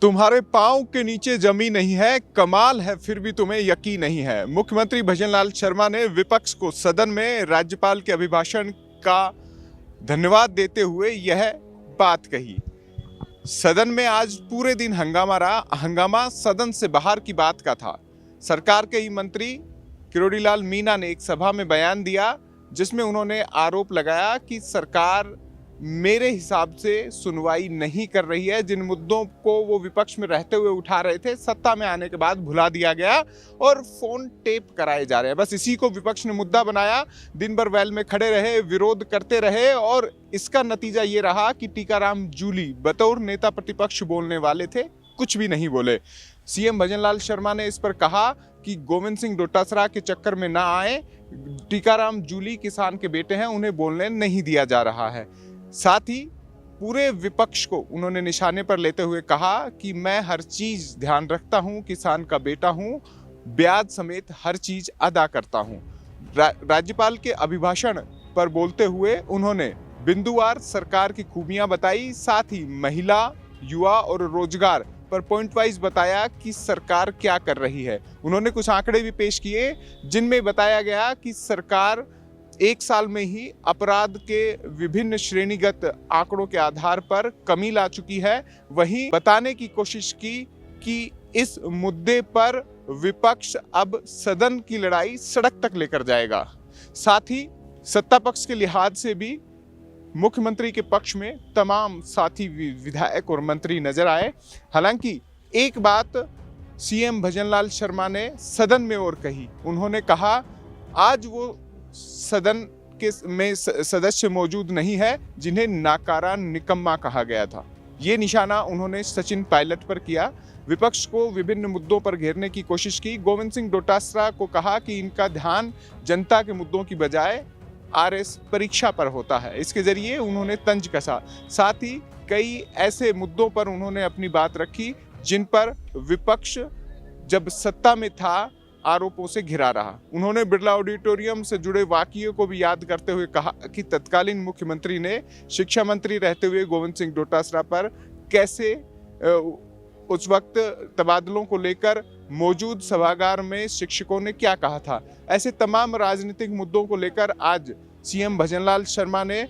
तुम्हारे पांव के नीचे जमीन नहीं है, कमाल है फिर भी तुम्हें यकीन नहीं है। मुख्यमंत्री भजनलाल शर्मा ने विपक्ष को सदन में राज्यपाल के अभिभाषण का धन्यवाद देते हुए यह बात कही। सदन में आज पूरे दिन हंगामा रहा। हंगामा सदन से बाहर की बात का था। सरकार के ही मंत्री किरोड़ीलाल मीणा ने एक सभा में बयान दिया जिसमें उन्होंने आरोप लगाया कि सरकार मेरे हिसाब से सुनवाई नहीं कर रही है। जिन मुद्दों को वो विपक्ष में रहते हुए उठा रहे थे, सत्ता में आने के बाद भुला दिया गया और फोन टेप कराए जा रहे हैं। बस इसी को विपक्ष ने मुद्दा बनाया। दिन भर वैल में खड़े रहे, विरोध करते रहे और इसका नतीजा ये रहा कि टीकाराम जूली बतौर नेता प्रतिपक्ष बोलने वाले थे, कुछ भी नहीं बोले। सीएम भजनलाल शर्मा ने इस पर कहा कि गोविंद सिंह डोटासरा के चक्कर में ना आए। टीकाराम जूली किसान के बेटे हैं, उन्हें बोलने नहीं दिया जा रहा है। साथ ही पूरे विपक्ष को उन्होंने निशाने पर लेते हुए कहा कि मैं हर चीज ध्यान रखता हूं, किसान का बेटा हूं, ब्याज समेत हर चीज अदा करता हूं। राज्यपाल के अभिभाषण पर बोलते हुए उन्होंने बिंदुवार सरकार की खूबियां बताई। साथ ही महिला, युवा और रोजगार पर पॉइंट वाइज बताया कि सरकार क्या कर रही है। उन्होंने कुछ आंकड़े भी पेश किए जिनमें बताया गया कि सरकार एक साल में ही अपराध के विभिन्न श्रेणीगत आंकड़ों के आधार पर कमी ला चुकी है। वहीं बताने की कोशिश की कि इस मुद्दे पर विपक्ष अब सदन की लड़ाई सड़क तक लेकर जाएगा। साथ ही सत्ता पक्ष के लिहाज से भी मुख्यमंत्री के पक्ष में तमाम साथी विधायक और मंत्री नजर आए। हालांकि एक बात सीएम भजनलाल शर्मा ने सदन में और कही। उन्होंने कहा आज वो सदन के में सदस्य मौजूद नहीं है जिन्हें नाकारा निकम्मा कहा गया था। ये निशाना उन्होंने सचिन पायलट पर किया। विपक्ष को विभिन्न मुद्दों पर घेरने की कोशिश की। गोविंद सिंह डोटासरा को कहा कि इनका ध्यान जनता के मुद्दों की बजाय आरएस परीक्षा पर होता है। इसके जरिए उन्होंने तंज कसा। साथ ही कई ऐसे मुद्दों पर उन्होंने अपनी बात रखी जिन पर विपक्ष जब सत्ता में था आरोपों से घिरा रहा। उन्होंने बिरला ऑडिटोरियम से जुड़े वाकये को भी याद करते हुए कहा कि तत्कालीन मुख्यमंत्री ने शिक्षा मंत्री रहते हुए गोविंद सिंह डोटासरा पर कैसे उस वक्त तबादलों को लेकर मौजूद सभागार में शिक्षकों ने क्या कहा था। ऐसे तमाम राजनीतिक मुद्दों को लेकर आज सीएम भजनलाल शर्मा ने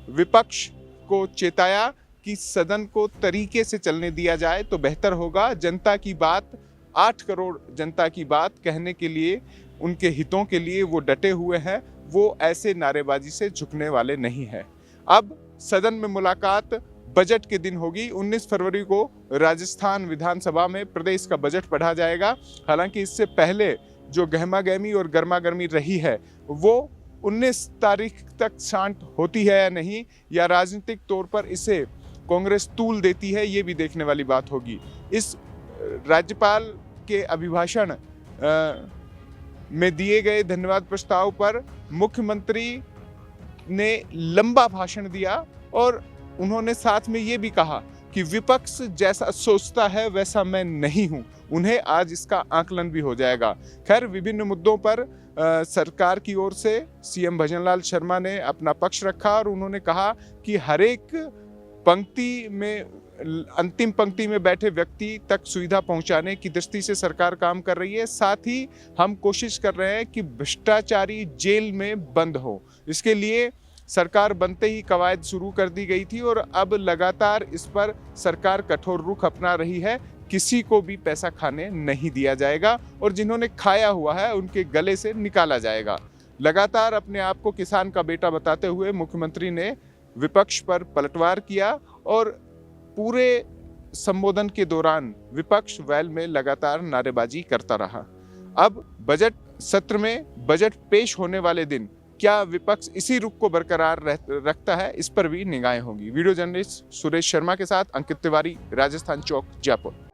विपक्ष को चेताया कि सदन को तरीके से चलने दिया जाए तो बेहतर होगा। जनता की बात, 8 करोड़ जनता की बात कहने के लिए, उनके हितों के लिए वो डटे हुए हैं। वो ऐसे नारेबाजी से झुकने वाले नहीं हैं। अब सदन में मुलाकात बजट के दिन होगी। 19 फरवरी को राजस्थान विधानसभा में प्रदेश का बजट पढ़ा जाएगा। हालांकि इससे पहले जो गहमागहमी और गर्मागर्मी रही है वो 19 तारीख तक शांत होती है या नहीं, या राजनीतिक तौर पर इसे कांग्रेस तूल देती है, ये भी देखने वाली बात होगी। इस राज्यपाल के अभिभाषण में दिए गए धन्यवाद प्रस्ताव पर मुख्यमंत्री ने लंबा भाषण दिया और उन्होंने साथ में ये भी कहा कि विपक्ष जैसा सोचता है वैसा मैं नहीं हूं। उन्हें आज इसका आकलन भी हो जाएगा। खैर, विभिन्न मुद्दों पर सरकार की ओर से सीएम भजनलाल शर्मा ने अपना पक्ष रखा और उन्होंने कहा कि हर एक पंक्ति में, अंतिम पंक्ति में बैठे व्यक्ति तक सुविधा पहुंचाने की दृष्टि से सरकार काम कर रही है। साथ ही हम कोशिश कर रहे हैं कि भ्रष्टाचारी जेल में बंद हो। इसके लिए सरकार बनते ही कवायद शुरू कर दी गई थी और अब लगातार इस पर सरकार कठोर रुख अपना रही है। किसी को भी पैसा खाने नहीं दिया जाएगा और जिन्होंने खाया हुआ है उनके गले से निकाला जाएगा। लगातार अपने आप को किसान का बेटा बताते हुए मुख्यमंत्री ने विपक्ष पर पलटवार किया और पूरे संबोधन के दौरान विपक्ष वैल में लगातार नारेबाजी करता रहा। अब बजट सत्र में बजट पेश होने वाले दिन क्या विपक्ष इसी रुख को बरकरार रखता है, इस पर भी निगाहें होंगी। वीडियो जर्नलिस्ट सुरेश शर्मा के साथ अंकित तिवारी, राजस्थान चौक, जयपुर।